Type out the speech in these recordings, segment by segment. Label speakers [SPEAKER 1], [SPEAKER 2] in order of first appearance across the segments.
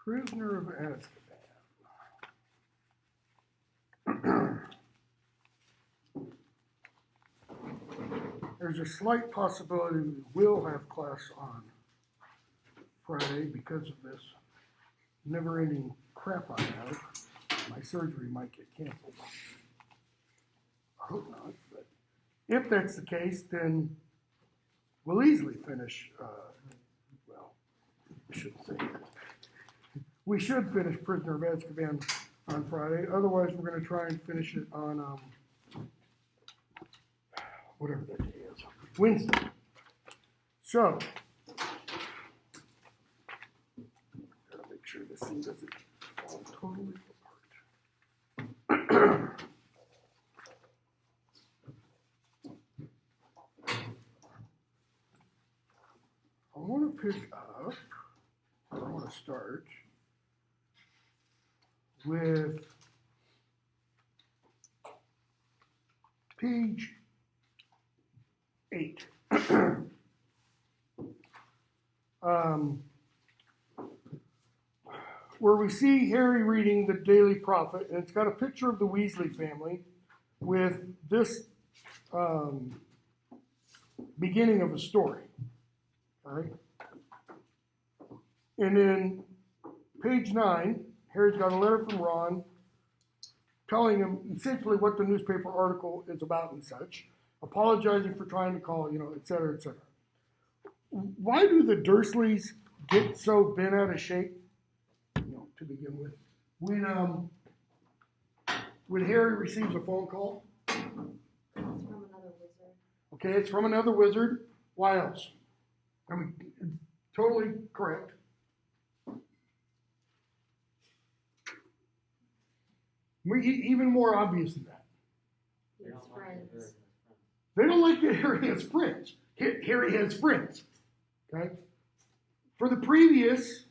[SPEAKER 1] Prisoner of Azkaban. There's a slight possibility we will have class on Friday because of this never-ending crap I have. My surgery might get canceled. I hope not, but if that's the case, then we'll easily finish, well, I shouldn't say that. We should finish Prisoner of Azkaban on Friday. Otherwise, we're going to try and finish it on whatever that day is, Wednesday. So, gotta make sure this thing doesn't fall totally apart. I want to pick up, I want to start with page 8. Where we see Harry reading the Daily Prophet, and it's got a picture of the Weasley family with this beginning of a story. All right? And then page 9, Harry's got a letter from Ron telling him essentially what the newspaper article is about and such, apologizing for trying to call, et cetera, et cetera. Why do the Dursleys get so bent out of shape, to begin with? When Harry receives a phone call?
[SPEAKER 2] It's from another wizard.
[SPEAKER 1] Okay, it's from another wizard. Why else? I mean, totally correct. Even more obvious than that.
[SPEAKER 2] His friends.
[SPEAKER 1] They don't like that Harry has friends. Harry has friends. Okay? For the previous,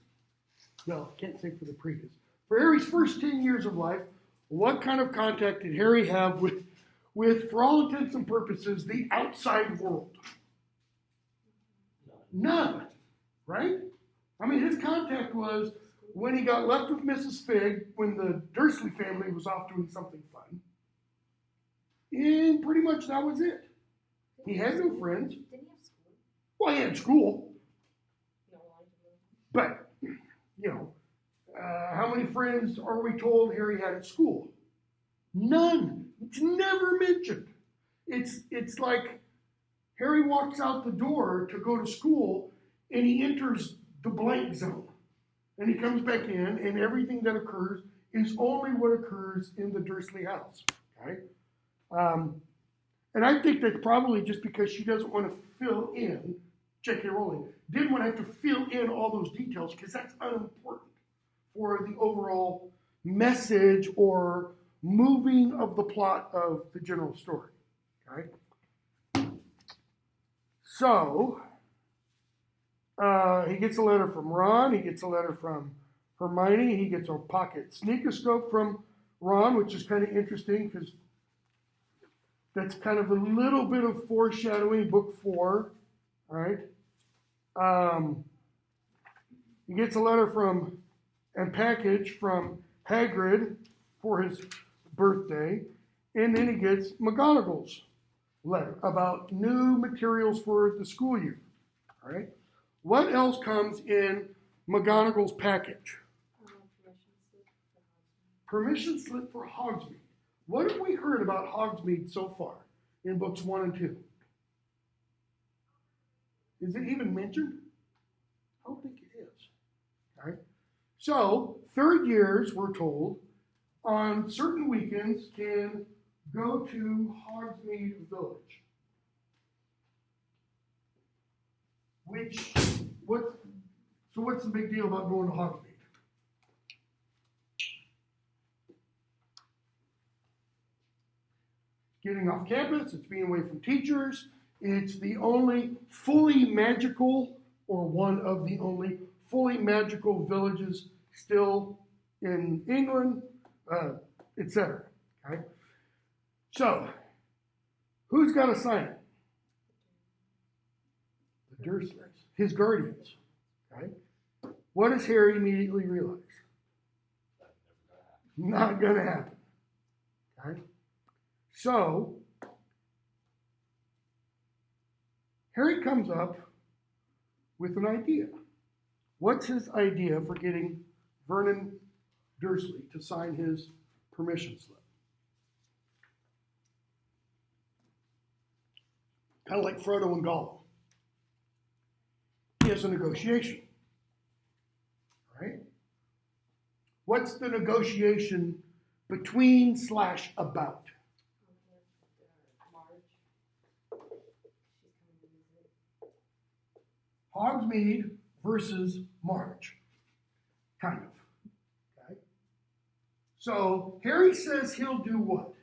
[SPEAKER 1] well, can't say for the previous. For Harry's first 10 years of life, what kind of contact did Harry have with, for all intents and purposes, the outside world? None. Right? I mean, his contact was when he got left with Mrs. Figg, when the Dursley family was off doing something fun. And pretty much that was it. He had no friends.
[SPEAKER 2] Didn't he have school?
[SPEAKER 1] Well, he had school.
[SPEAKER 2] No, I didn't.
[SPEAKER 1] But, how many friends are we told Harry had at school? None. It's never mentioned. It's like Harry walks out the door to go to school and he enters the blank zone. And he comes back in and everything that occurs is only what occurs in the Dursley house. Okay? And I think that's probably just because she doesn't want to fill in, J.K. Rowling, didn't want to have to fill in all those details because that's unimportant for the overall message or moving of the plot of the general story. Okay? So, he gets a letter from Ron, he gets a letter from Hermione, he gets a pocket sneakoscope from Ron, which is kind of interesting because that's kind of a little bit of foreshadowing, book 4, all right? He gets a letter and package from Hagrid for his birthday, and then he gets McGonagall's letter about new materials for the school year, all right? What else comes in McGonagall's package? Permission slip for Hogsmeade. What have we heard about Hogsmeade so far in books 1 and 2? Is it even mentioned? I don't think it is. Okay. So, third years, we're told, on certain weekends can go to Hogsmeade Village. What's the big deal about going to Hogsmeade? Getting off campus, it's being away from teachers, it's the only fully magical, or one of the only fully magical villages still in England, etc. Okay? So, who's got to sign it? The Dursleys, his guardians. Okay? What does Harry immediately realize? Not going to happen. Okay? So, Harry comes up with an idea. What's his idea for getting Vernon Dursley to sign his permission slip? Kind of like Frodo and Gollum. He has a negotiation. Right? What's the negotiation between / about? Hogsmeade versus Marge. Kind of. Okay? So Harry says he'll do what?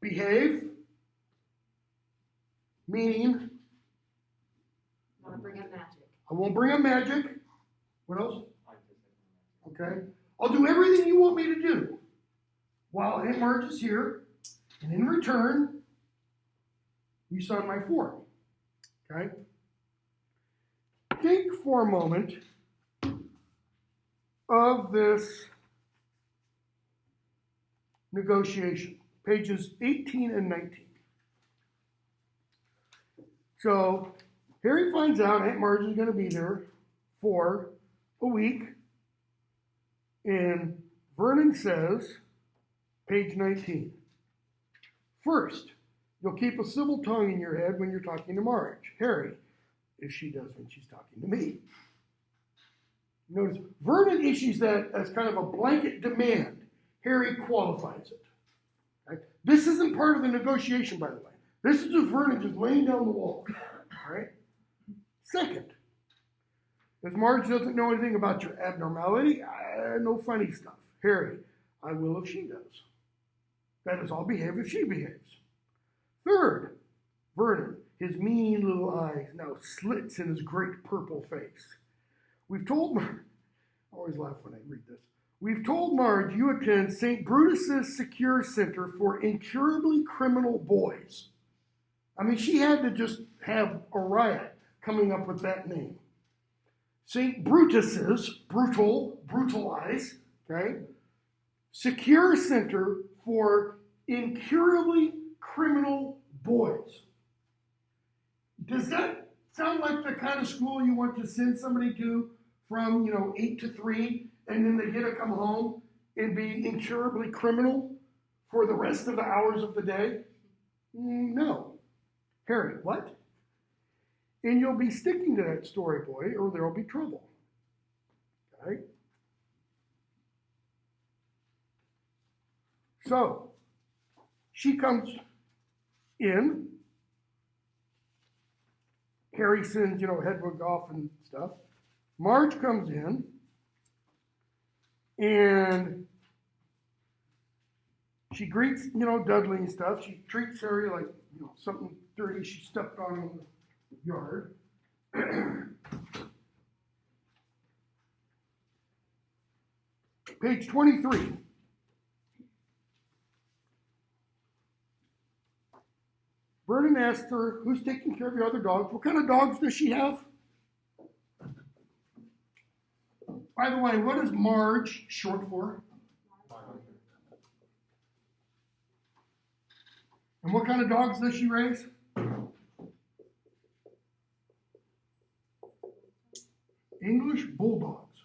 [SPEAKER 1] Behave. Meaning,
[SPEAKER 2] Want to bring up magic.
[SPEAKER 1] I won't bring up magic. What else? Okay. I'll do everything you want me to do while Aunt Marge is here. And in return, you sign my form. Okay? Think for a moment of this negotiation. Pages 18 and 19. So, Harry finds out Aunt Marge is going to be there for a week. And Vernon says, page 19, first, you'll keep a civil tongue in your head when you're talking to Marge, Harry, if she does when she's talking to me. Notice, Vernon issues that as kind of a blanket demand. Harry qualifies it. Okay? This isn't part of the negotiation, by the way. This is just Vernon just laying down the law. All right? Second, if Marge doesn't know anything about your abnormality, no funny stuff. Harry, I will if she does. That is, I'll behave if she behaves. Third, Vernon, his mean little eyes now slits in his great purple face. We've told Marge, I always laugh when I read this. We've told Marge you attend St. Brutus's Secure Center for Incurably Criminal Boys. I mean, she had to just have a riot coming up with that name. St. Brutus's, brutalize, okay? Secure Center for Incurably Criminal Boys. Does that sound like the kind of school you want to send somebody to from, 8 to 3, and then they get to come home and be incurably criminal for the rest of the hours of the day? No. Harry, what? And you'll be sticking to that story, boy, or there'll be trouble. Okay? So, she comes in. Harry sends, Hedwig off and stuff. Marge comes in. And she greets, Dudley and stuff. She treats Harry like, something dirty she stepped on in the yard. Page 23. Vernon asked her, who's taking care of your other dogs? What kind of dogs does she have? By the way, what is Marge short for? And what kind of dogs does she raise? English bulldogs.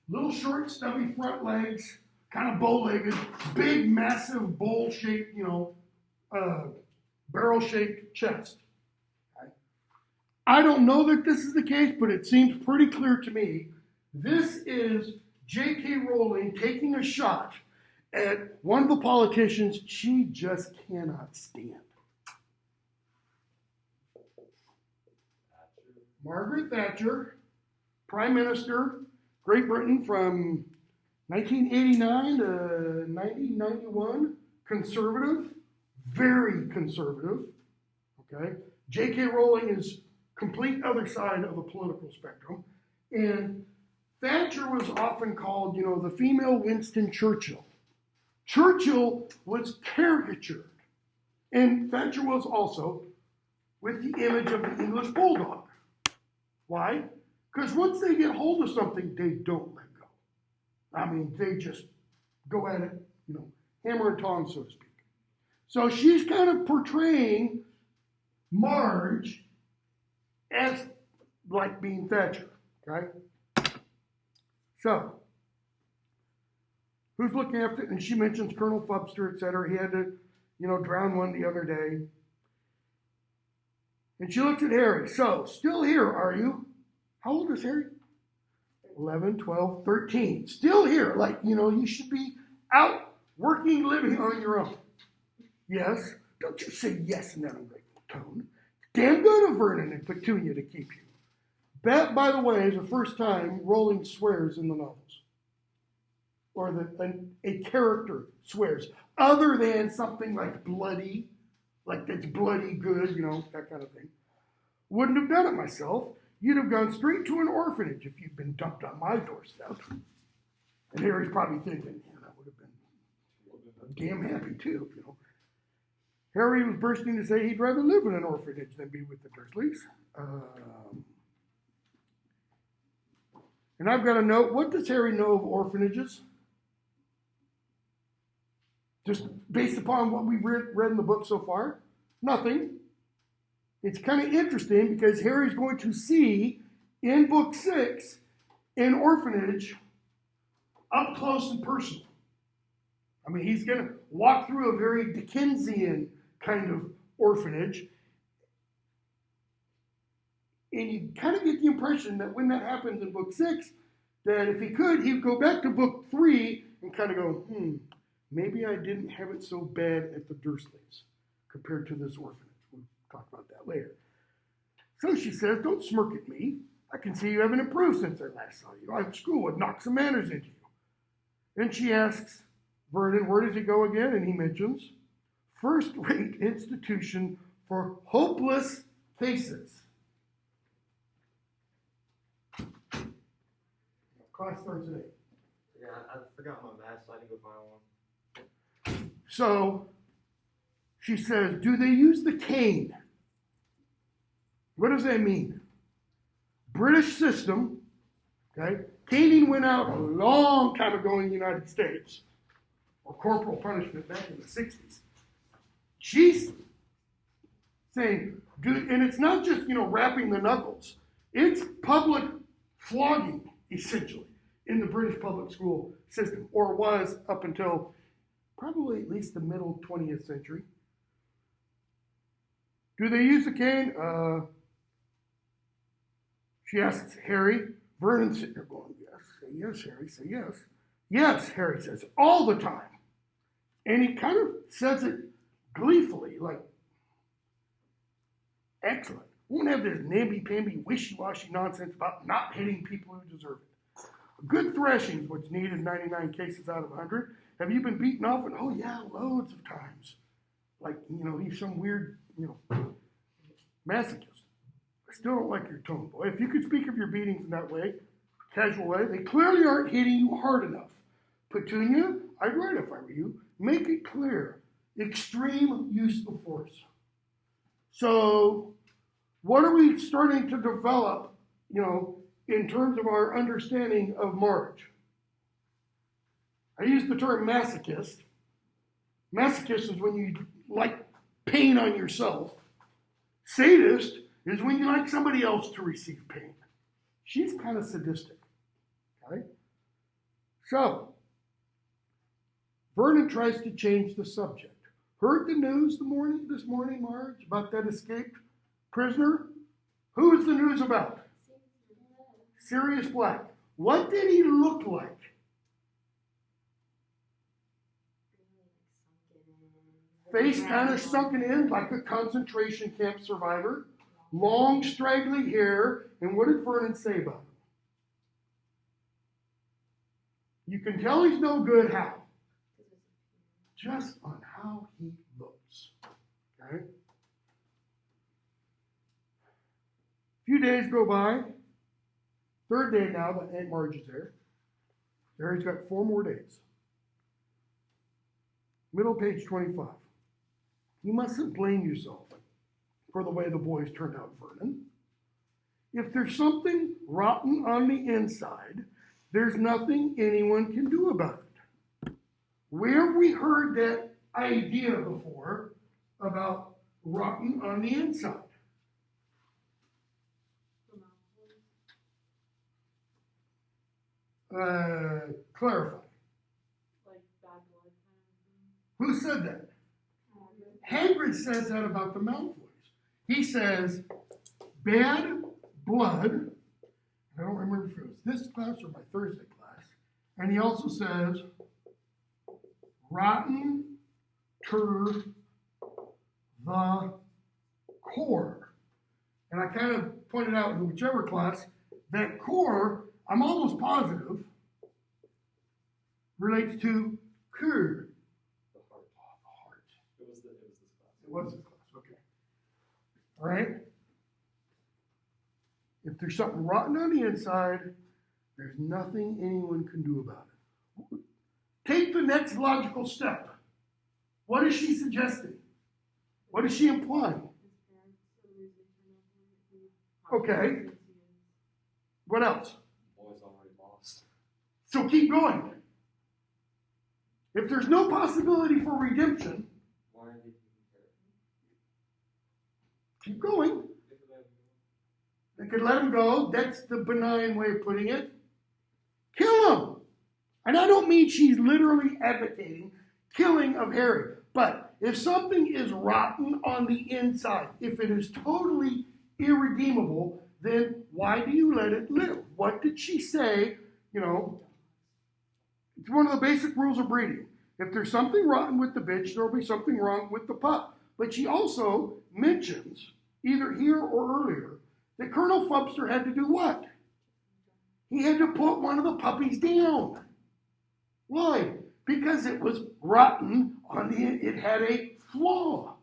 [SPEAKER 1] Little short, stubby front legs, kind of bow-legged, big, massive, bowl-shaped, barrel-shaped chest. Okay. I don't know that this is the case, but it seems pretty clear to me. This is J.K. Rowling taking a shot at one of the politicians she just cannot stand. Margaret Thatcher, Prime Minister, Great Britain from 1989 to 1991, conservative, very conservative, okay? J.K. Rowling is complete other side of the political spectrum, and Thatcher was often called, the female Winston Churchill. Churchill was caricatured, and Thatcher was also with the image of the English bulldog. Why? Because once they get hold of something, they don't let go. I mean, they just go at it, hammer and tongs, so to speak. So she's kind of portraying Marge as like being Thatcher, okay? So, who's looking after it? And she mentions Colonel Fubster, etc. He had to, drown one the other day. And she looks at Harry. So, still here, are you? How old is Harry? 11, 12, 13. Still here. Like, you should be out working, living on your own. Yes. Don't you say yes in that ungrateful tone. Damn good of Vernon and Petunia to keep you. That, by the way, is the first time Rowling swears in the novels. Or a character swears. Other than something like bloody, like that's bloody good, that kind of thing. Wouldn't have done it myself. You'd have gone straight to an orphanage if you'd been dumped on my doorstep. And Harry's probably thinking, that would have been damn happy too, Harry was bursting to say he'd rather live in an orphanage than be with the Dursleys. And I've got a note. What does Harry know of orphanages? Just based upon what we've read in the book so far? Nothing. It's kind of interesting because Harry's going to see in book 6 an orphanage up close and personal. I mean, he's going to walk through a very Dickensian kind of orphanage. And you kind of get the impression that when that happens in book 6, that if he could, he'd go back to book 3 and kind of go, maybe I didn't have it so bad at the Dursleys compared to this orphanage. We'll talk about that later. So she says, don't smirk at me. I can see you haven't improved since I last saw you. At school would knock some manners into you. And she asks Vernon, where does he go again? And he mentions, first-rate institution for hopeless cases. Class starts at 8.
[SPEAKER 3] Yeah, I forgot my math, so I didn't go find one.
[SPEAKER 1] So she says, do they use the cane? What does that mean? British system, okay? Caning went out a long time ago in the United States, or corporal punishment back in the 60s. She's saying, and it's not just, wrapping the knuckles. It's public flogging, essentially, in the British public school system, or was up until probably at least the middle 20th century. Do they use the cane? She asks Harry. Vernon's sitting there going, yes. Say yes, Harry. Say yes. Yes, Harry says, all the time. And he kind of says it gleefully, like, excellent. Won't have this namby-pamby, wishy-washy nonsense about not hitting people who deserve it. A good thrashing is what's needed in 99 cases out of 100. Have you been beaten off? And, oh, yeah, loads of times. Like, he's some weird, masochist. I still don't like your tone, boy. If you could speak of your beatings in that way, casual way, they clearly aren't hitting you hard enough. Petunia, I'd write if I were you, make it clear. Extreme use of force. So, what are we starting to develop, in terms of our understanding of Marge? I use the term masochist. Masochist is when you like pain on yourself. Sadist is when you like somebody else to receive pain. She's kind of sadistic. Okay? So, Vernon tries to change the subject. Heard the news this morning, Marge, about that escaped prisoner? Who is the news about? Sirius Black. What did he look like? Face kind of sunken in like a concentration camp survivor. Long, straggly hair. And what did Vernon say about him? You can tell he's no good how? Just on how he looks. Okay? A few days go by. Third day now that Aunt Marge is there. Harry's got 4 more days. Middle page 25. You mustn't blame yourself for the way the boys turned out, Vernon. If there's something rotten on the inside, there's nothing anyone can do about it. Where have we heard that idea before about rotten on the inside? Clarify.
[SPEAKER 2] Like bad blood kind of thing.
[SPEAKER 1] Who said that? Hagrid says that about the Malfoys. He says, bad blood, I don't remember if it was this class or my Thursday class, and he also says, rotten to the core. And I kind of pointed out in whichever class, that core, I'm almost positive, relates to cur.
[SPEAKER 3] The heart.
[SPEAKER 1] Oh, the heart.
[SPEAKER 3] It was this class.
[SPEAKER 1] It was this class, okay. All right? If there's something rotten on the inside, there's nothing anyone can do about it. Take the next logical step. What is she suggesting? What is she implying? Okay. What else?
[SPEAKER 3] Boy's already lost.
[SPEAKER 1] So keep going. If there's no possibility for redemption,
[SPEAKER 3] Why are they taking care of
[SPEAKER 1] keep going.
[SPEAKER 3] him?
[SPEAKER 1] They could let him go. That's the benign way of putting it. Kill him. And I don't mean she's literally advocating killing of Harry. But if something is rotten on the inside, if it is totally irredeemable, then why do you let it live? What did she say? You know, it's one of the basic rules of breeding. If there's something rotten with the bitch, there'll be something wrong with the pup. But she also mentions, either here or earlier, that Colonel Fubster had to do what? He had to put one of the puppies down. Why? Because it was rotten on the, it had a flaw.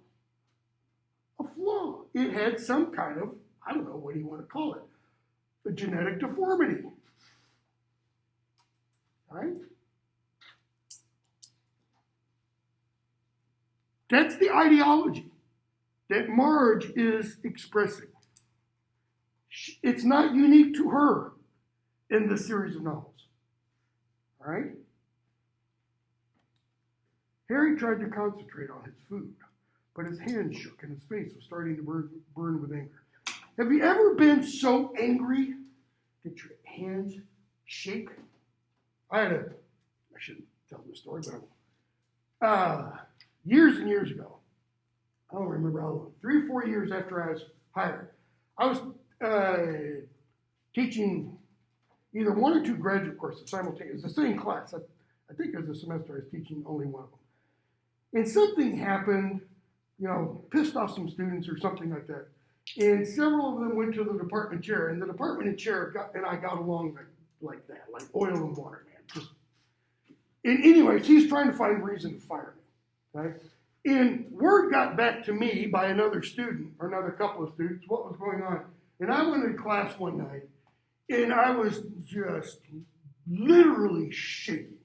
[SPEAKER 1] A flaw. It had some kind of, I don't know, what do you want to call it? A genetic deformity. Right? That's the ideology that Marge is expressing. It's not unique to her in this series of novels. All right? Harry tried to concentrate on his food, but his hands shook and his face was starting to burn with anger. Have you ever been so angry that your hands shake? I shouldn't tell this story, but years and years ago, I don't remember how long, 3 or 4 years after I was hired, I was teaching either 1 or 2 graduate courses simultaneously. It was the same class. I think it was a semester I was teaching only one of them. And something happened, you know, pissed off some students or something like that. And several of them went to the department chair, and the department chair and I got along like that, like oil and water, man. Just, and anyways, he's trying to find reason to fire me, right? And word got back to me by another student, or another couple of students, what was going on. And I went into class one night, and I was just literally shaking.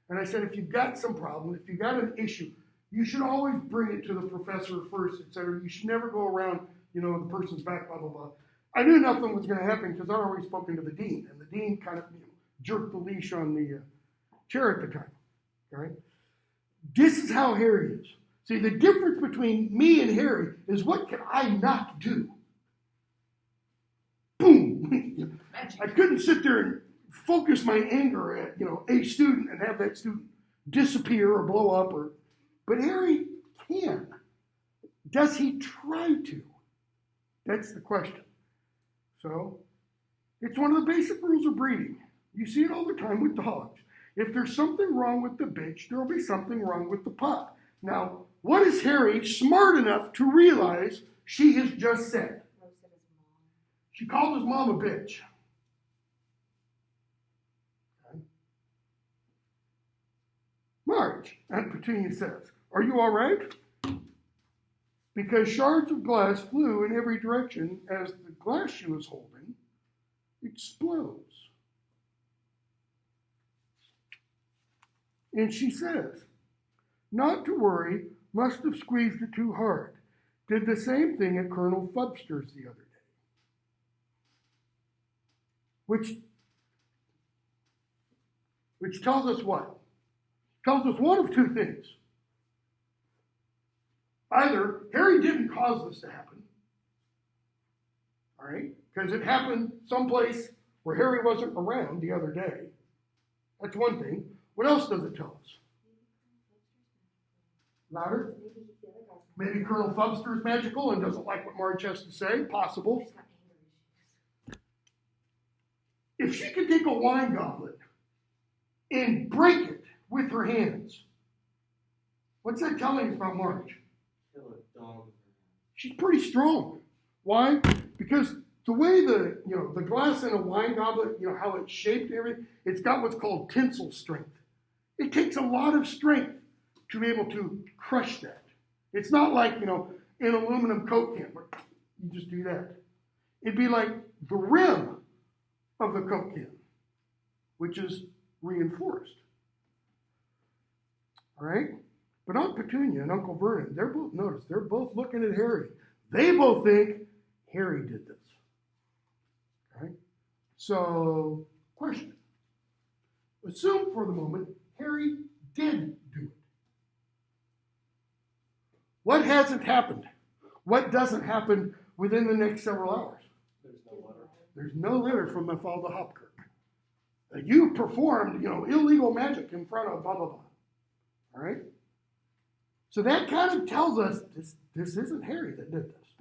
[SPEAKER 1] And I said, if you've got some problem, if you've got an issue, you should always bring it to the professor first, etc. You should never go around, you know, the person's back, blah, blah, blah. I knew nothing was going to happen because I'd already spoken to the dean, and the dean kind of jerked the leash on the chair at the time, right? This is how Harry is. See, the difference between me and Harry is what can I not do? Boom! I couldn't sit there and focus my anger at, you know, a student and have that student disappear or blow up, but Harry can. Does he try to? That's the question. So, it's one of the basic rules of breeding. You see it all the time with dogs. If there's something wrong with the bitch, there'll be something wrong with the pup. Now, what is Harry smart enough to realize she has just said? She called his mom a bitch. Okay. Marge, Aunt Petunia says, are you all right? Because shards of glass flew in every direction as the glass she was holding explodes. And she says, not to worry, must have squeezed it too hard. Did the same thing at Colonel Fubster's the other day. which tells us what? Tells us one of two things. Either Harry didn't cause this to happen, all right, because it happened someplace where Harry wasn't around the other day. That's one thing. What else does it tell us? Louder? Maybe Colonel Fubster's magical and doesn't like what Marge has to say. Possible. If she could take a wine goblet and break it with her hands, what's that telling us about Marge?
[SPEAKER 3] Kill a dog.
[SPEAKER 1] She's pretty strong. Why? Because the way the glass in a wine goblet, how it's shaped and everything, it's got what's called tensile strength. It takes a lot of strength to be able to crush that. It's not like, an aluminum Coke can where you just do that. It'd be like the rim of the Coke can, which is reinforced. All right? But Aunt Petunia and Uncle Vernon, they're both looking at Harry. They both think Harry did this. Okay? So, question. Assume for the moment Harry did do it. What hasn't happened? What doesn't happen within the next several hours?
[SPEAKER 3] There's no letter.
[SPEAKER 1] There's no letter from Mafalda Hopkirk. You performed, illegal magic in front of blah, blah, blah. All right? So that kind of tells us this isn't Harry that did this.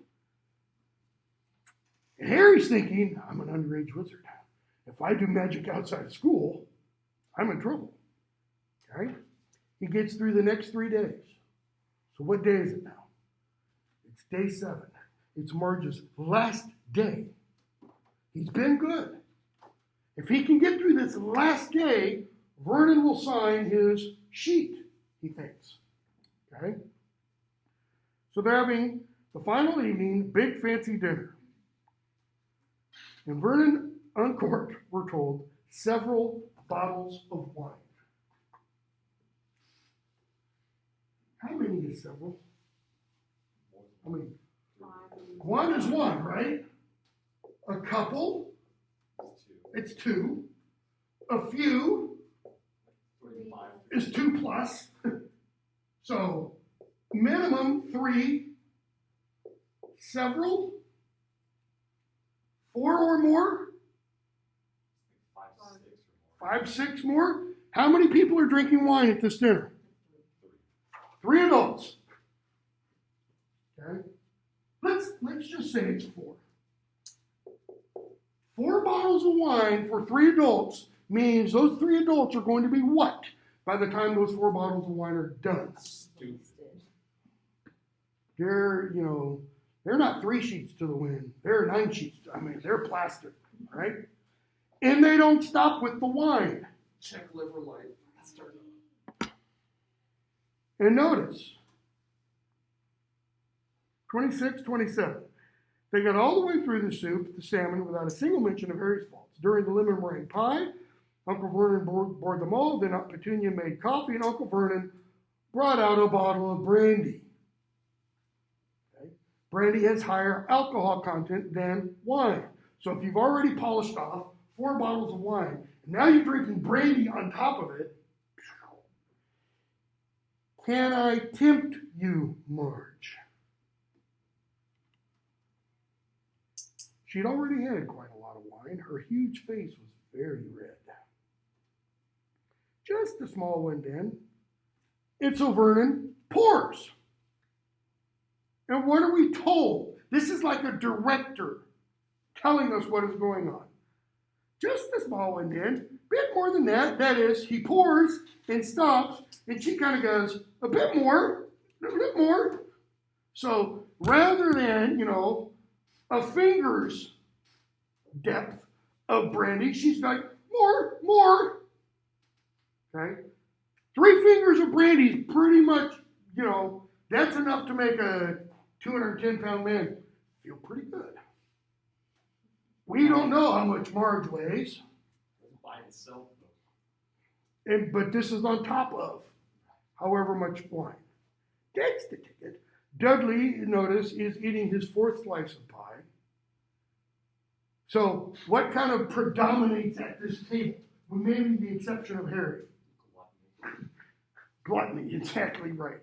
[SPEAKER 1] And Harry's thinking, I'm an underage wizard. If I do magic outside of school, I'm in trouble. Okay? He gets through the next 3 days. So what day is it now? It's day 7. It's Marge's last day. He's been good. If he can get through this last day, Vernon will sign his sheet, he thinks. Okay? So they're having the final evening, big fancy dinner. And Vernon uncorked, we're told, several bottles of wine. How many is several? I mean, one is one, right? A couple, it's 2. A few is 2 plus. So, minimum 3. Several? 4 or more? 5, 6 more? How many people are drinking wine at this dinner? 3 adults. Okay? Let's just say it's 4. 4 bottles of wine for 3 adults means those 3 adults are going to be what by the time those 4 bottles of wine are done?
[SPEAKER 3] Stupid.
[SPEAKER 1] They're not 3 sheets to the wind. They're 9 sheets. They're plastic, right? And they don't stop with the wine.
[SPEAKER 3] Check liver light.
[SPEAKER 1] And notice, 26, 27. They got all the way through the soup, the salmon, without a single mention of Harry's faults. During the lemon meringue pie, Uncle Vernon poured them all. Then Aunt Petunia made coffee, and Uncle Vernon brought out a bottle of brandy. Okay? Brandy has higher alcohol content than wine. So if you've already polished off 4 bottles of wine, and now you're drinking brandy on top of it, can I tempt you, Marge? She'd already had quite a lot of wine. Her huge face was very red. Just a small one, then. And so Vernon pours. And what are we told? This is like a director telling us what is going on. Just a small one, then. Bit more than that. That is, he pours and stops, and she kind of goes, a bit more, a bit more. So rather than, a finger's depth of brandy, she's like, more. Okay? 3 fingers of brandy is pretty much, that's enough to make a 210-pound man feel pretty good. We don't know how much Marge weighs.
[SPEAKER 3] By itself,
[SPEAKER 1] But this is on top of however much wine. That's the ticket. Dudley, notice, is eating his 4th slice of pie. So what kind of predominates at this table? With maybe the exception of Harry. Gluttony, exactly right.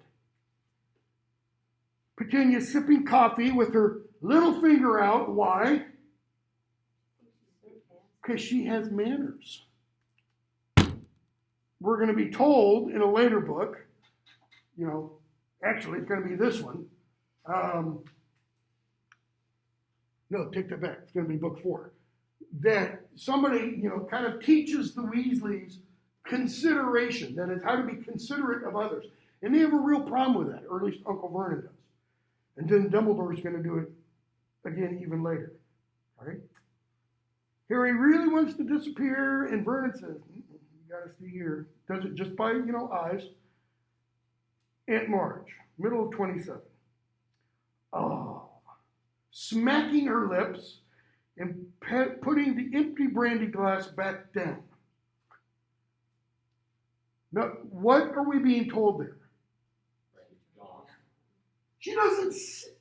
[SPEAKER 1] Petunia sipping coffee with her little finger out. Why? Because she has manners. We're going to be told in a later book, actually it's going to be this one. No, take that back. It's going to be book 4. That somebody, kind of teaches the Weasleys consideration. That is how to be considerate of others. And they have a real problem with that, or at least Uncle Vernon does. And then Dumbledore's going to do it again even later. All right? Harry really wants to disappear, and Vernon says, you got to stay here. Does it just by, eyes. Aunt Marge, middle of 27. Oh. Smacking her lips and putting the empty brandy glass back down. Now, what are we being told there? She doesn't,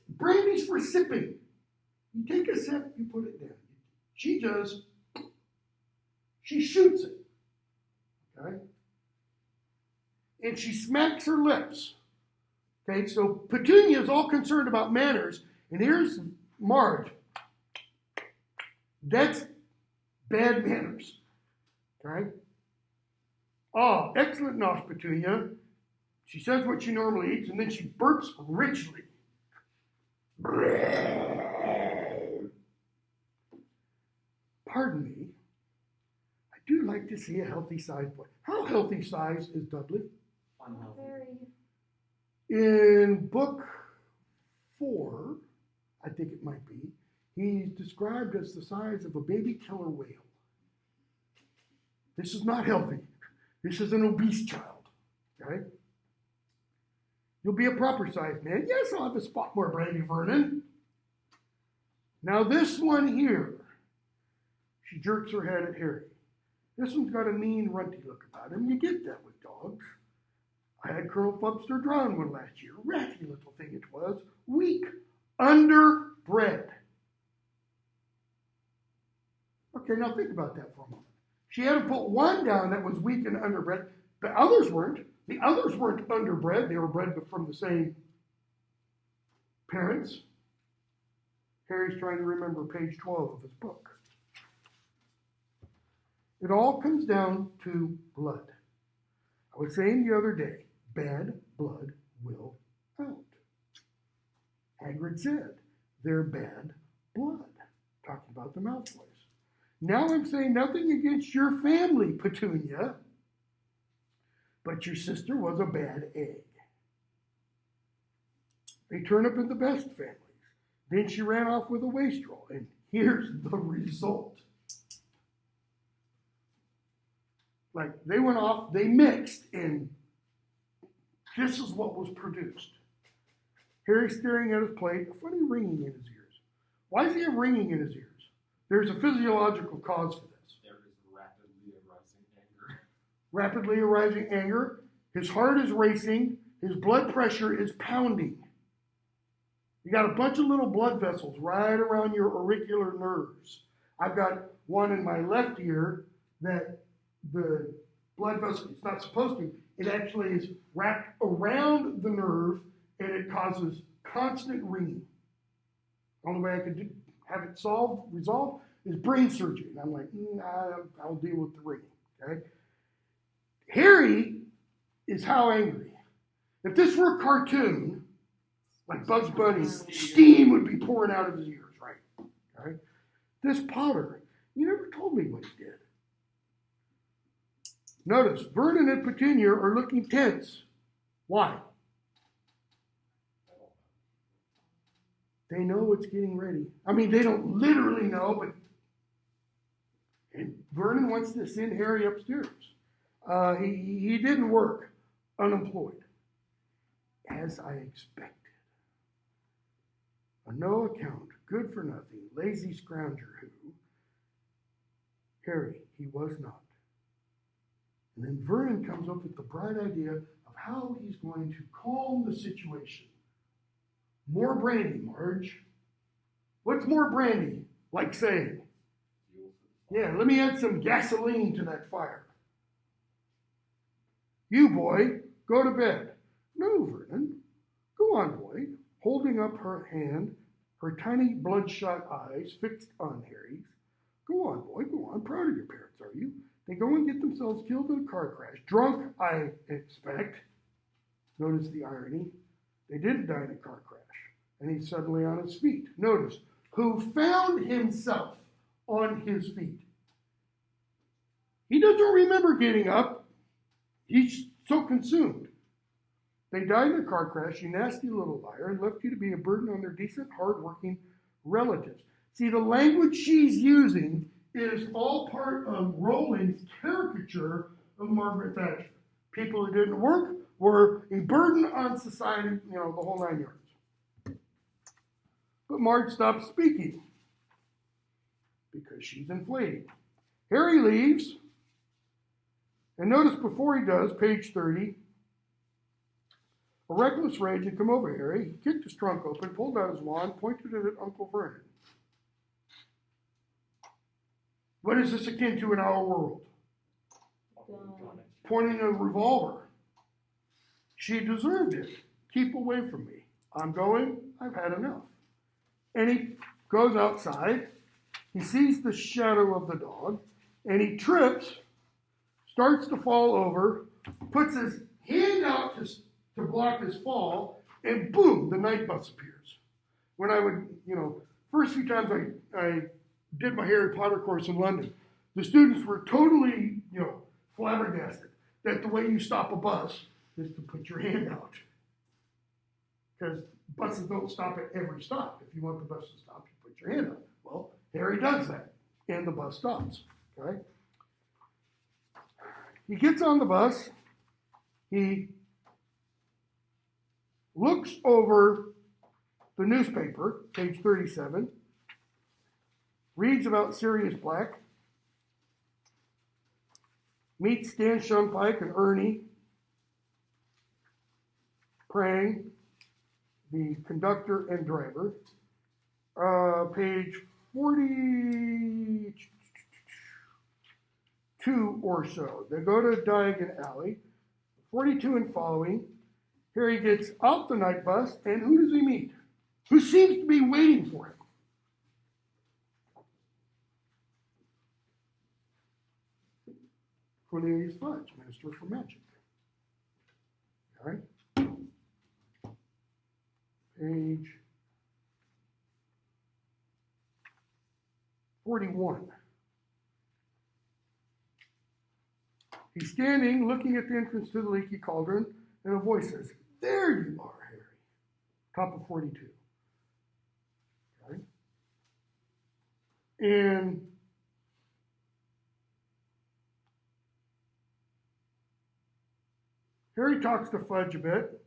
[SPEAKER 1] brandy's for sipping. You take a sip, you put it down. She shoots it. Okay? And she smacks her lips. Okay, so Petunia is all concerned about manners, and here's Marge. That's bad manners. Okay? Oh, excellent nosh, Petunia. She says what she normally eats, and then she burps richly. Pardon me. I do like to see a healthy sized boy. How healthy size is Dudley?
[SPEAKER 2] Very.
[SPEAKER 1] In book 4, I think it might be, he's described as the size of a baby killer whale. This is not healthy. This is an obese child. Okay? You'll be a proper sized man. Yes, I'll have a spot more brandy, Vernon. Now this one here, she jerks her head at Harry. This one's got a mean, runty look about him. You get that with dogs. I had Colonel Fubster drown one last year. Ratty little thing it was. Weak. Underbred. Okay, now think about that for a moment. She had to put one down that was weak and underbred. The others weren't. The others weren't underbred. They were bred from the same parents. Harry's trying to remember page 12 of his book. It all comes down to blood. I was saying the other day, bad blood will out. Hagrid said, they're bad blood. Talking about the Malfoys. Now I'm saying nothing against your family, Petunia, but your sister was a bad egg. They turn up in the best families. Then she ran off with a wastrel, and here's the result. Like, they went off, they mixed, and this is what was produced. Harry's staring at his plate, a funny ringing in his ears. Why does he have ringing in his ears? There's a physiological cause for this.
[SPEAKER 4] There is rapidly arising anger.
[SPEAKER 1] Rapidly arising anger. His heart is racing. His blood pressure is pounding. You got a bunch of little blood vessels right around your auricular nerves. I've got one in my left ear that the blood vessel, it's not supposed to, it actually is wrapped around the nerve and it causes constant ringing. The only way I could have it resolved is brain surgery. And I'm like, I'll deal with the ringing, okay? Harry is how angry. If this were a cartoon, like Bugs Bunny, steam would be pouring out of his ears, right? Okay? This Potter, you never told me what he did. Notice, Vernon and Petunia are looking tense. Why? They know it's getting ready. I mean, they don't literally know, but and Vernon wants to send Harry upstairs. He didn't work, unemployed, as I expected. A no account, good for nothing, lazy scrounger who, Harry, he was not. And then Vernon comes up with the bright idea of how he's going to calm the situation. More brandy, Marge. What's more brandy like saying? Yeah, let me add some gasoline to that fire. You, boy, go to bed. No, Vernon. Go on, boy. Holding up her hand, her tiny bloodshot eyes fixed on Harry's. Go on, boy, go on. Proud of your parents, are you? They go and get themselves killed in a car crash. Drunk, I expect. Notice the irony. They didn't die in a car crash. And he's suddenly on his feet. Notice, who found himself on his feet. He doesn't remember getting up. He's so consumed. They died in a car crash, you nasty little liar, and left you to be a burden on their decent, hardworking relatives. See, the language she's using is all part of Rowling's caricature of Margaret Thatcher. People who didn't work were a burden on society, the whole 9 yards. But Marge stops speaking because she's inflating. Harry leaves, and notice before he does, page 30, a reckless rage had come over Harry. He kicked his trunk open, pulled out his wand, pointed it at Uncle Vernon. What is this akin to in our world? Pointing a revolver. She deserved it. Keep away from me. I'm going. I've had enough. And he goes outside. He sees the shadow of the dog, and he trips, starts to fall over, puts his hand out to block his fall, and boom, the night bus appears. When I would, first few times I did my Harry Potter course in London, the students were totally, flabbergasted that the way you stop a bus is to put your hand out. Because buses don't stop at every stop. If you want the bus to stop, you put your hand out. Well, Harry does that, and the bus stops. Okay? He gets on the bus. He looks over the newspaper, page 37, reads about Sirius Black, meets Stan Shunpike and Ernie Prang, the conductor and driver. Page 42 or so. They go to Diagon Alley. 42 and following. Harry gets off the night bus, and who does he meet? Who seems to be waiting for him? Cornelius Fudge, Minister for Magic. All right. Page 41. He's standing, looking at the entrance to the leaky cauldron, and a voice says, "There you are, Harry." Top of 42. Okay. And Harry talks to Fudge a bit,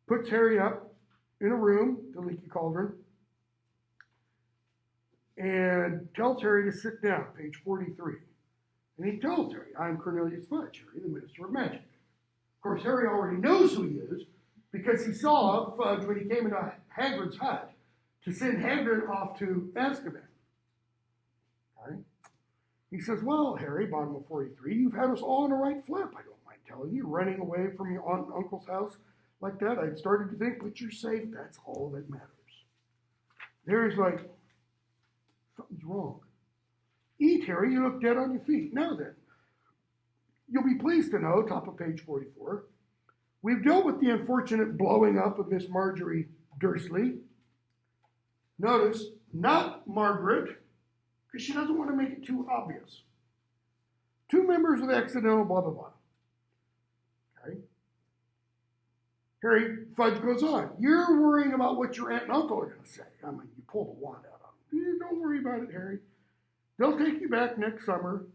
[SPEAKER 1] puts Harry up in a room, the leaky cauldron, and tells Harry to sit down, page 43. And he tells Harry, "I'm Cornelius Fudge, Harry, the Minister of Magic." Of course, Harry already knows who he is because he saw Fudge when he came into Hagrid's hut to send Hagrid off to Azkaban. Okay. He says, "Well, Harry, bottom of 43, you've had us all in a right flip, I don't mind telling you, running away from your aunt and uncle's house like that. I'd started to think, but you're safe, that's all that matters." Harry's like, "Something's wrong. Eat, Harry, you look dead on your feet. Now then, you'll be pleased to know," top of page 44, "we've dealt with the unfortunate blowing up of Miss Marjorie Dursley." Notice, not Margaret, because she doesn't want to make it too obvious. "Two members of the accidental blah, blah, blah." Okay. Harry Fudge goes on. "You're worrying about what your aunt and uncle are going to say." I mean, you pull the wand out on them. "Don't worry about it, Harry. They'll take you back next summer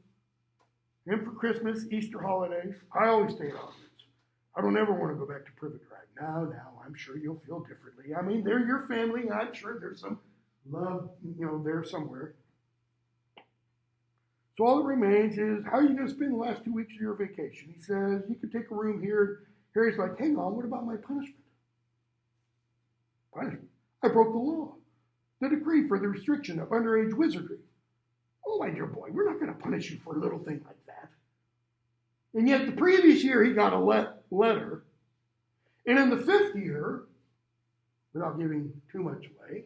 [SPEAKER 1] and for Christmas, Easter holidays. I always stay at Hogwarts. I don't ever want to go back to Privet Drive. Now, I'm sure you'll feel differently. I mean, they're your family. I'm sure there's some love, there somewhere. So all that remains is, how are you going to spend the last 2 weeks of your vacation?" He says, "You can take a room here." Harry's like, "Hang on, what about my punishment?" "Punishment? I broke the law. The decree for the restriction of underage wizardry." "Oh my dear boy, we're not going to punish you for a little thing like that. And yet the previous year he got a letter. And in the 5th year, without giving too much away,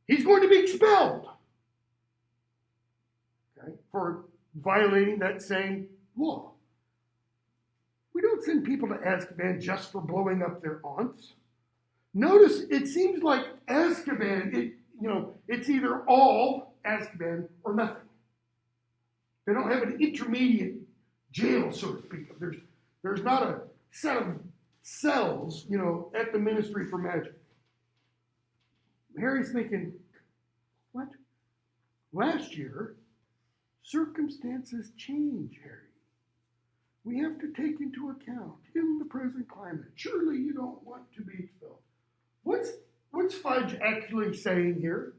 [SPEAKER 1] he's going to be expelled, okay, for violating that same law. We don't send people to Azkaban just for blowing up their aunts. Notice it seems like Azkaban, it's either all Azkaban or nothing. They don't have an intermediate jail, so to speak. There's not a set of cells, at the Ministry for Magic. Harry's thinking, what? Last year, circumstances change, Harry. We have to take into account in the present climate. Surely you don't want to be expelled. What's Fudge actually saying here?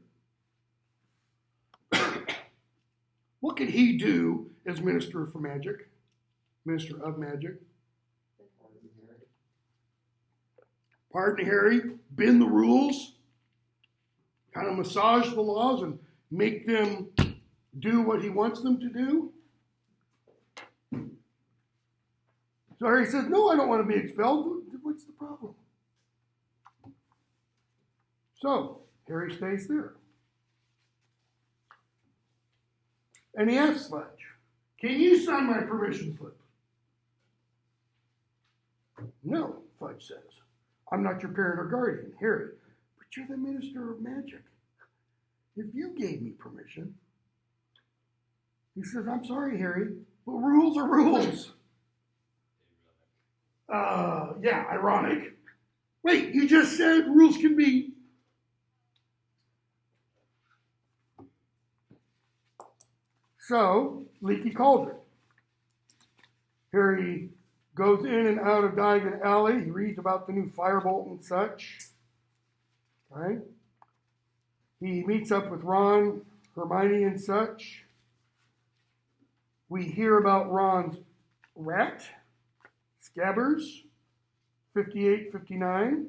[SPEAKER 1] What could he do as Minister for Magic? Minister of Magic? Pardon Harry, bend the rules, kind of massage the laws and make them do what he wants them to do. So Harry says, no, I don't want to be expelled. What's the problem? So Harry stays there. And he asks Fudge, can you sign my permission slip? No, Fudge says. I'm not your parent or guardian, Harry, but you're the Minister of Magic. If you gave me permission. He says, I'm sorry, Harry, but rules are rules. Yeah, ironic. Wait, you just said rules can be. So, Leaky Cauldron. Harry goes in and out of Diagon Alley. He reads about the new firebolt and such. Right? He meets up with Ron, Hermione, and such. We hear about Ron's rat, Scabbers, 58, 59.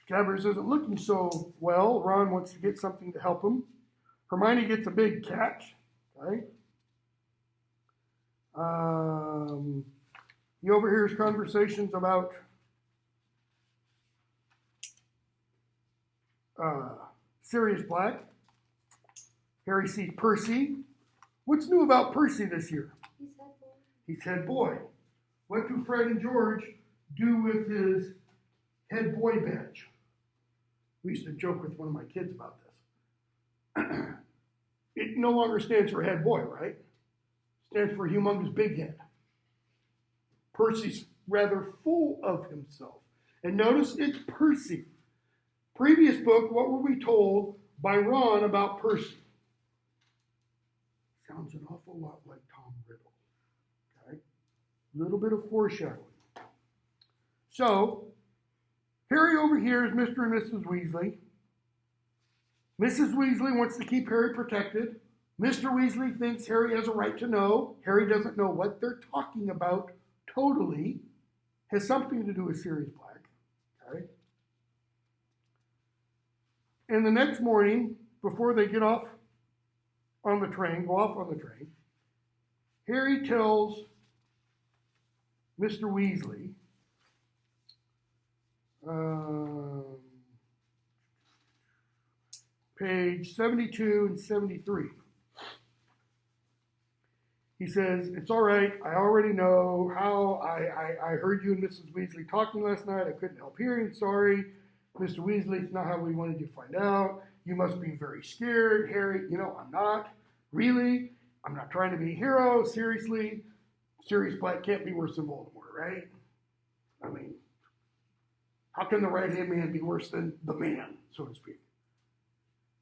[SPEAKER 1] Scabbers isn't looking so well. Ron wants to get something to help him. Hermione gets a big cat, right? He overhears conversations about Sirius Black. Harry sees Percy. What's new about Percy this year? He's head boy. What do Fred and George do with his head boy badge? We used to joke with one of my kids about this. It no longer stands for head boy, right? It stands for humongous big head. Percy's rather full of himself. And notice it's Percy. Previous book, what were we told by Ron about Percy? Sounds an awful lot like Tom Riddle. Okay? A little bit of foreshadowing. So, Harry overhears Mr. and Mrs. Weasley. Mrs. Weasley wants to keep Harry protected. Mr. Weasley thinks Harry has a right to know. Harry doesn't know what they're talking about totally. Has something to do with Sirius Black. Okay? And the next morning, before they get off on the train, go off on the train, Harry tells Mr. Weasley, page 72 and 73. He says, it's all right, I already know how I heard you and Mrs. Weasley talking last night. I couldn't help hearing, sorry. Mr. Weasley, it's not how we wanted you to find out. You must be very scared, Harry. I'm not. Really? I'm not trying to be a hero. Seriously? Sirius Black can't be worse than Voldemort, right? I mean, how can the right-hand man be worse than the man, so to speak?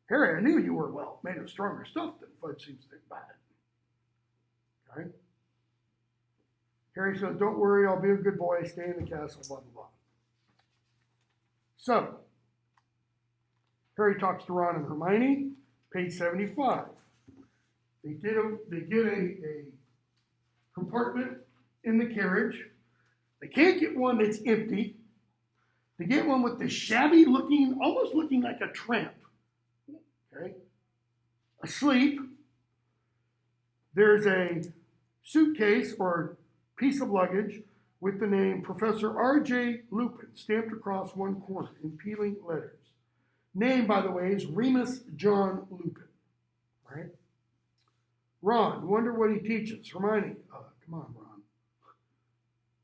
[SPEAKER 1] Harry, I knew you were, made of stronger stuff than Fudge seems to think bad. Okay? Harry says, don't worry, I'll be a good boy, stay in the castle, blah, blah, blah. So, Harry talks to Ron and Hermione, page 75. They get a compartment in the carriage. They can't get one that's empty. They get one with the shabby looking, almost looking like a tramp. okay, asleep. There's a suitcase or piece of luggage with the name Professor R.J. Lupin stamped across one corner in peeling letters. Name, by the way, is Remus John Lupin, right? Ron, wonder what he teaches. Hermione, come on, Ron.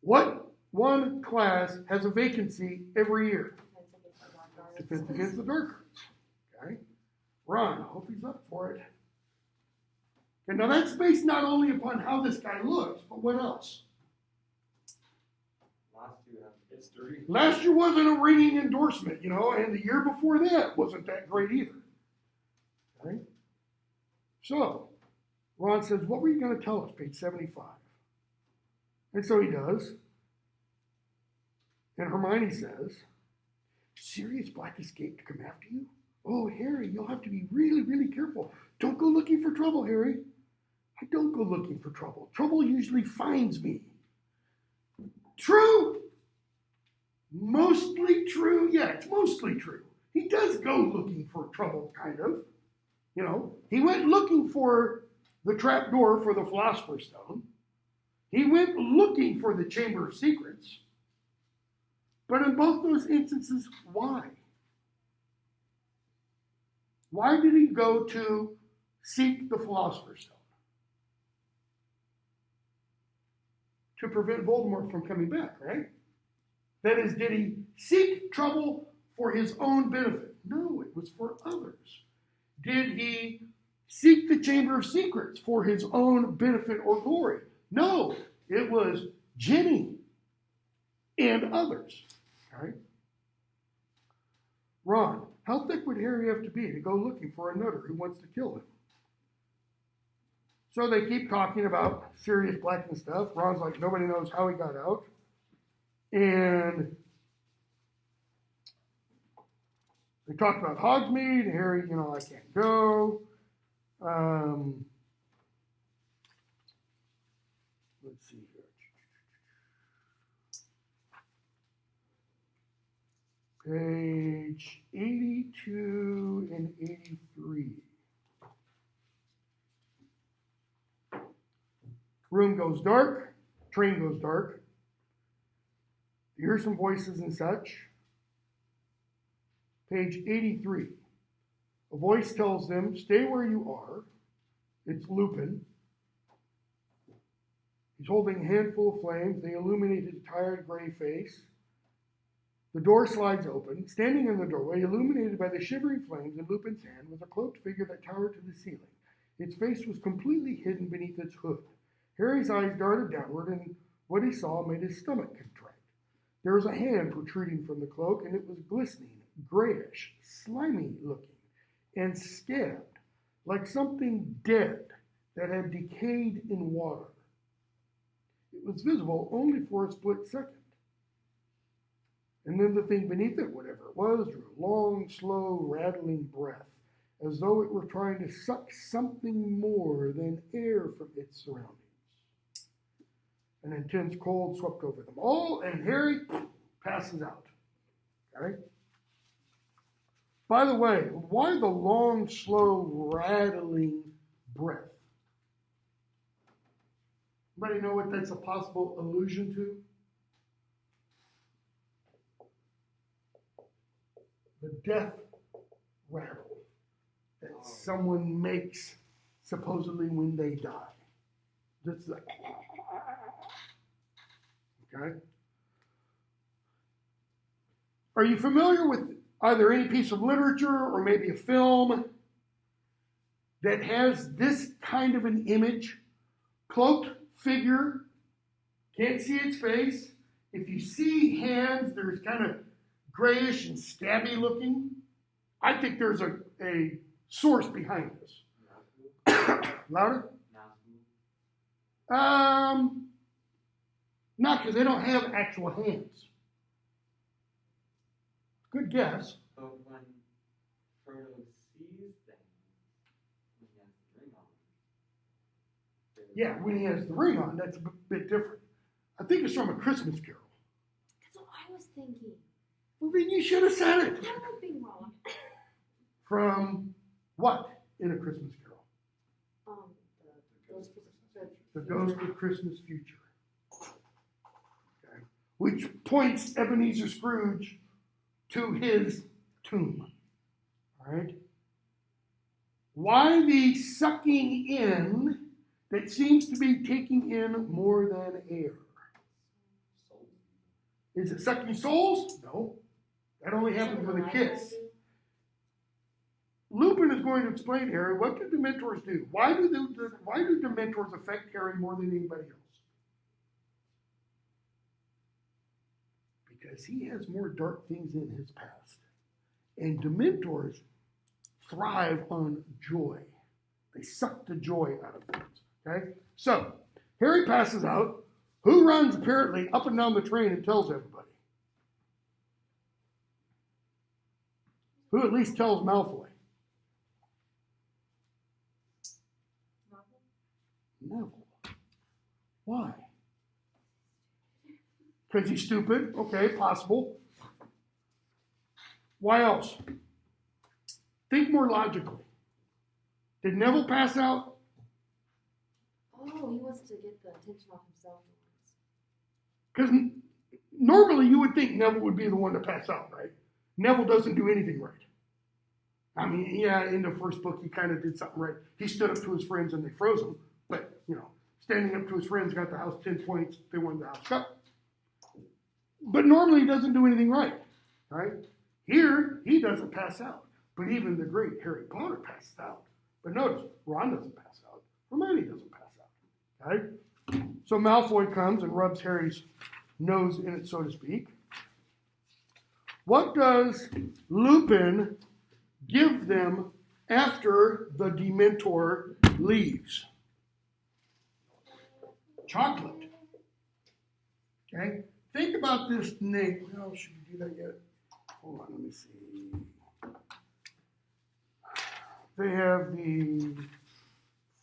[SPEAKER 1] What one class has a vacancy every year? Defense against the dark arts. Okay? Ron, I hope he's up for it. Okay, now that's based not only upon how this guy looks, but what else?
[SPEAKER 3] Last two have
[SPEAKER 4] History.
[SPEAKER 1] Last year wasn't a ringing endorsement, and the year before that wasn't that great either. Okay? So, Ron says, what were you going to tell us? Page 75. And so he does. And Hermione says, Sirius Black escaped to come after you? Oh, Harry, you'll have to be really, really careful. Don't go looking for trouble, Harry. I don't go looking for trouble. Trouble usually finds me. True. Mostly true. Yeah, it's mostly true. He does go looking for trouble, kind of. He went looking for the trap door for the Philosopher's Stone. He went looking for the Chamber of Secrets. But in both those instances, why? Why did he go to seek the Philosopher's Stone? To prevent Voldemort from coming back, right? That is, did he seek trouble for his own benefit? No, it was for others. Did he seek the Chamber of Secrets for his own benefit or glory? No, it was Ginny and others. Right? Ron, how thick would Harry have to be to go looking for a nutter who wants to kill him? So they keep talking about Sirius Black and stuff. Ron's like, nobody knows how he got out. And they talked about Hogsmeade. Harry, I can't go. Let's see here. Page 82 and 83. Room goes dark, train goes dark. You hear some voices and such. Page 83. A voice tells them, stay where you are. It's Lupin. He's holding a handful of flames. They illuminate his tired gray face. The door slides open. Standing in the doorway, illuminated by the shivering flames in Lupin's hand, was a cloaked figure that towered to the ceiling. Its face was completely hidden beneath its hood. Harry's eyes darted downward, and what he saw made his stomach contract. There was a hand protruding from the cloak, and it was glistening, grayish, slimy looking, and scabbed, like something dead that had decayed in water. It was visible only for a split second. And then the thing beneath it, whatever it was, drew a long, slow, rattling breath, as though it were trying to suck something more than air from its surroundings. An intense cold swept over them all, and Harry passes out. Okay? By the way, why the long, slow, rattling breath? Anybody know what that's a possible allusion to? The death rattle that someone makes supposedly when they die. That's the okay. Are you familiar with either any piece of literature or maybe a film that has this kind of an image? Cloaked figure, can't see its face. If you see hands, there's kind of grayish and scabby looking. I think there's a source behind this. Louder? Not because they don't have actual hands. Good guess.
[SPEAKER 3] But when Frodo sees things, when he has the ring on.
[SPEAKER 1] Yeah, when he has the ring on, that's a bit different. I think it's from A Christmas Carol.
[SPEAKER 2] That's what I was thinking.
[SPEAKER 1] Well, then you should have said it.
[SPEAKER 2] I was being wrong.
[SPEAKER 1] From what in A Christmas Carol?
[SPEAKER 2] The
[SPEAKER 1] The Ghost of Christmas Future. Okay. Which points Ebenezer Scrooge to his tomb. All right? Why the sucking in that seems to be taking in more than air? Is it sucking souls? No. That only happens with a kiss. Lupin is going to explain, Harry, what do Dementors do? Why do Dementors affect Harry more than anybody else? Because he has more dark things in his past. And Dementors thrive on joy. They suck the joy out of things. Okay? So, Harry passes out. Who runs apparently up and down the train and tells everybody? Who at least tells Malfoy? Neville. Why? Because he's stupid? Okay, possible. Why else? Think more logically. Did Neville pass out?
[SPEAKER 2] Oh, he wants to get the attention off himself.
[SPEAKER 1] Because normally you would think Neville would be the one to pass out, right? Neville doesn't do anything right. I mean, yeah, in the first book he kind of did something right. He stood up to his friends and they froze him. But, standing up to his friends got the house 10 points. They won the house cup. But normally he doesn't do anything right. Right? Here, he doesn't pass out. But even the great Harry Potter passes out. But notice, Ron doesn't pass out. Hermione doesn't pass out. Okay? So Malfoy comes and rubs Harry's nose in it, so to speak. What does Lupin give them after the Dementor leaves? Chocolate. Okay? Think about this name. Oh, should we do that yet? Hold on, let me see. They have the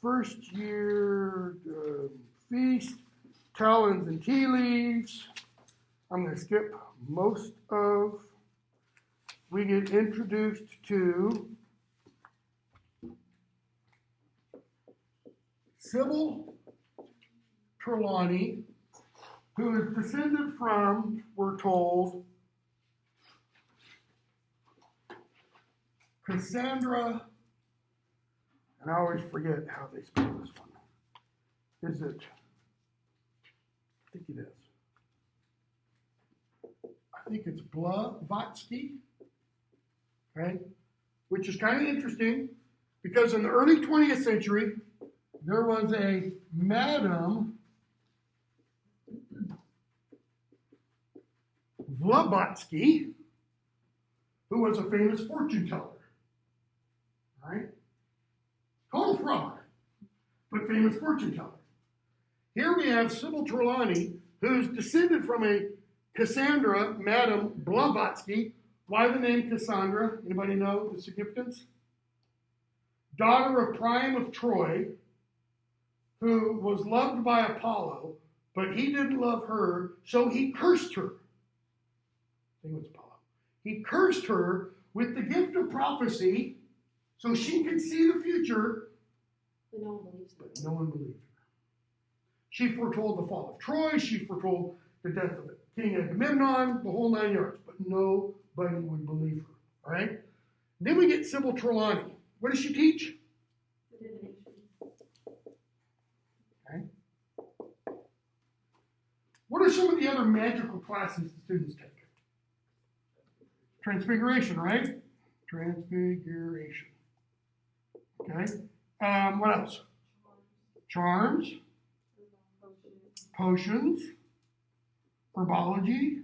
[SPEAKER 1] first year feast, talons and tea leaves. I'm going to skip most of. We get introduced to Sybil Trelawney, who is descended from, we're told, Cassandra, and I always forget how they spell this one. Is it? I think it is. I think it's Blavatsky, right? Which is kind of interesting because in the early 20th century, there was a Madame Blavatsky who was a famous fortune teller. Right? Total fraud, but famous fortune teller. Here we have Sybil Trelawney, who's descended from a Cassandra, Madame Blavatsky. Why the name Cassandra? Anybody know the significance? Daughter of Priam of Troy, who was loved by Apollo, but he didn't love her, so he cursed her. I think it was Apollo. He cursed her with the gift of prophecy so she could see the future,
[SPEAKER 2] But no one believes her.
[SPEAKER 1] but no one believed her. She foretold the fall of Troy. She foretold the death of King Agamemnon, the whole 9 yards. But nobody would believe her. All right? Then we get Sybil Trelawney. What does she teach?
[SPEAKER 2] The divination.
[SPEAKER 1] Okay. What are some of the other magical classes the students take? Transfiguration, right? Transfiguration. Okay. What else? Charms. Potions. Herbology.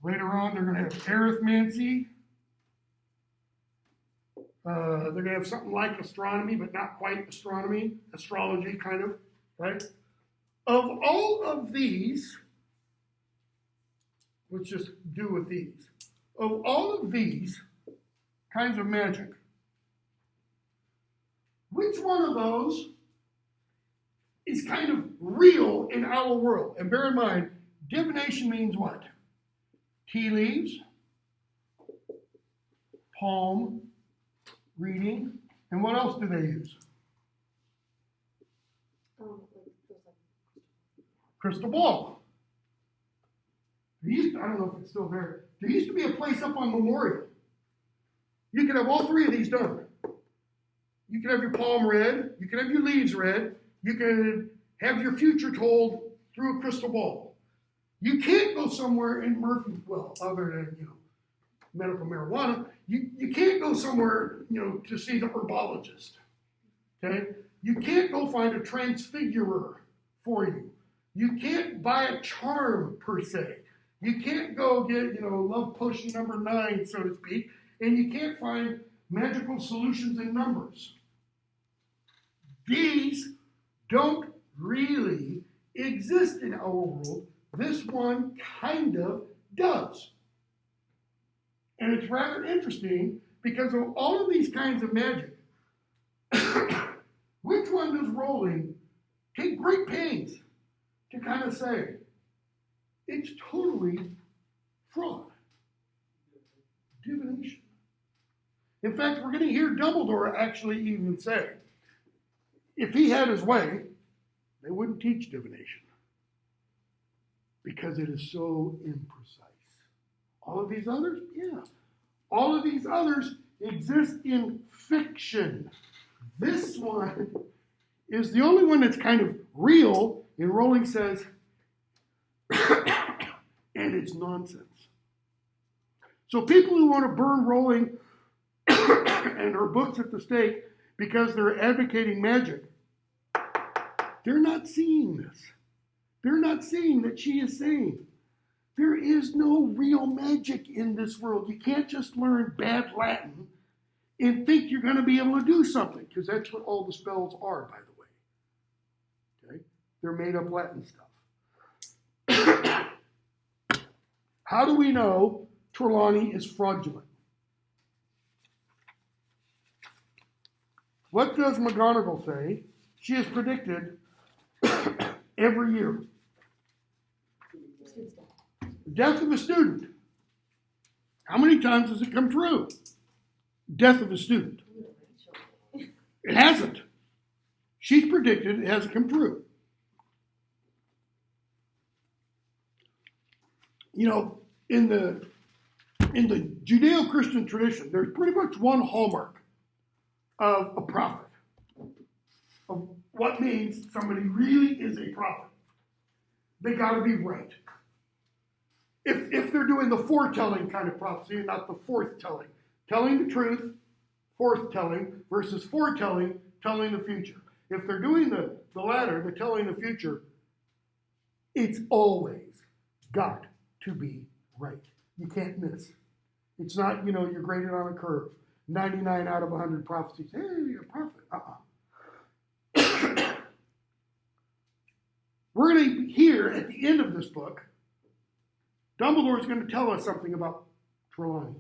[SPEAKER 1] Later on, they're going to have arithmancy. They're going to have something like astronomy, but not quite astronomy. Astrology, kind of, right? Of all of these, let's just do with these. Of all of these kinds of magic, which one of those is kind of real in our world? And bear in mind, divination means what? Tea leaves, palm, reading, and what else do they use?
[SPEAKER 2] Like, there's like,
[SPEAKER 1] Crystal ball. I don't know if it's still there. There used to be a place up on Memorial. You could have all three of these done. You could have your palm read. You could have your leaves read. You could have your future told through a crystal ball. You can't go somewhere in Murphy, other than, medical marijuana. You can't go somewhere, to see the herbologist. Okay? You can't go find a transfigurer for you. You can't buy a charm, per se. You can't go get, love potion number 9, so to speak, and you can't find magical solutions in numbers. These don't really exist in our world. This one kind of does. And it's rather interesting because of all of these kinds of magic, which one does Rowling take great pains to kind of say, it's totally fraud, divination. In fact, we're going to hear Dumbledore actually even say, if he had his way, they wouldn't teach divination because it is so imprecise. All of these others, yeah. All of these others exist in fiction. This one is the only one that's kind of real, and Rowling says, and it's nonsense. So people who want to burn Rowling and her books at the stake because they're advocating magic, they're not seeing this. They're not seeing that she is saying, there is no real magic in this world. You can't just learn bad Latin and think you're going to be able to do something, because that's what all the spells are, by the way. Okay? They're made up Latin stuff. How do we know Trelawney is fraudulent? What does McGonagall say? She has predicted every year.
[SPEAKER 2] student's death.
[SPEAKER 1] Death of a student. How many times has it come true? Death of a student. It hasn't. She's predicted it hasn't come true. In the Judeo-Christian tradition, there's pretty much one hallmark of a prophet, of what means somebody really is a prophet. They got to be right. If they're doing the foretelling kind of prophecy and not the forthtelling, telling the truth, forthtelling, versus foretelling, telling the future. If they're doing the latter, the telling the future, it's always got to be right. You can't miss. It's not, you're graded on a curve. 99 out of 100 prophecies. Hey, you're a prophet. We're going to hear at the end of this book, Dumbledore is going to tell us something about Trelawney.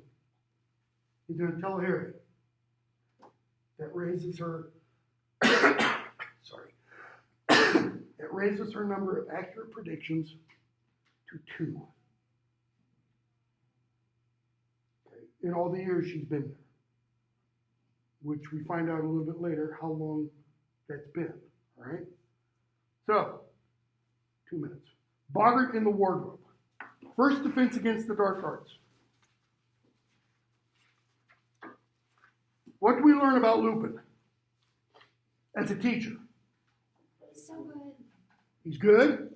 [SPEAKER 1] He's going to tell Harry that raises her, it raises her number of accurate predictions to 2. Okay. In all the years she's been there, which we find out a little bit later how long that's been. All right. So, 2 minutes. Boggart in the wardrobe. First defense against the dark arts. What do we learn about Lupin as a teacher?
[SPEAKER 2] So good.
[SPEAKER 1] He's good.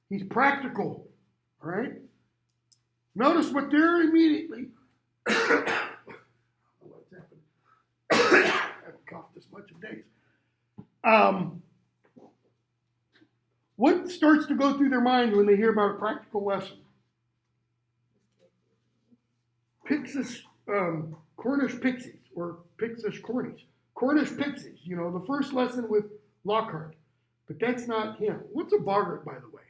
[SPEAKER 1] He's practical. All right? Notice what they're immediately. What's happened? I haven't coughed this much in days. What starts to go through their mind when they hear about a practical lesson? Pixis, Cornish pixies, or Pixis cornies. Cornish pixies, the first lesson with Lockhart. But that's not him. What's a boggart, by the way?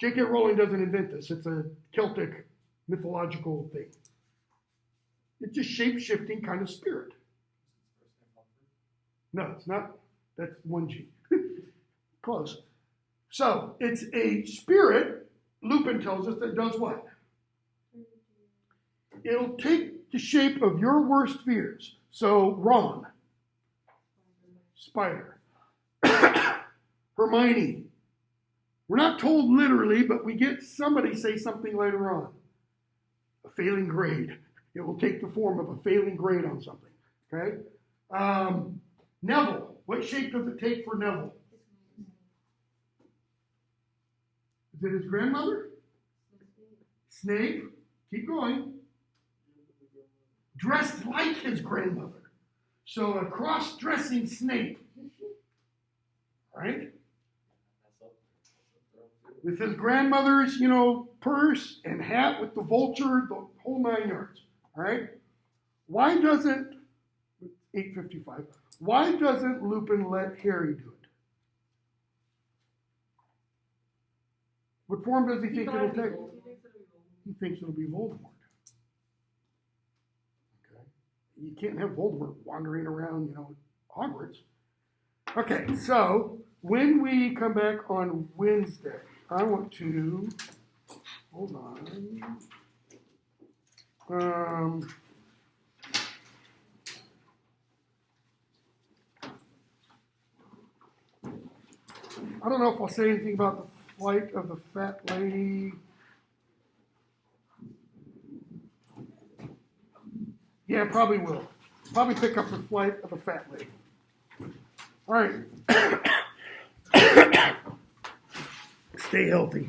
[SPEAKER 1] J.K. Rowling doesn't invent this. It's a Celtic mythological thing. It's a shape-shifting kind of spirit. No, it's not. That's 1G. Close. So, it's a spirit, Lupin tells us, that does what? It'll take the shape of your worst fears. So, Ron, spider. Hermione. We're not told literally, but we get somebody say something later on. A failing grade. It will take the form of a failing grade on something. Okay? Neville. What shape does it take for Neville? Is it his grandmother? Snape. Keep going. Dressed like his grandmother. So a cross-dressing Snape. Right? With his grandmother's, purse and hat with the vulture, the whole 9 yards. All right? Why doesn't, 8:55, why doesn't Lupin let Harry do it? What form does he think it'll take? He thinks it'll be Voldemort. Okay? You can't have Voldemort wandering around, Hogwarts. Okay, so when we come back on Wednesday, I want to, hold on. I don't know if I'll say anything about the flight of the fat lady. Yeah, probably will. Probably pick up the flight of the fat lady. All right. Stay healthy.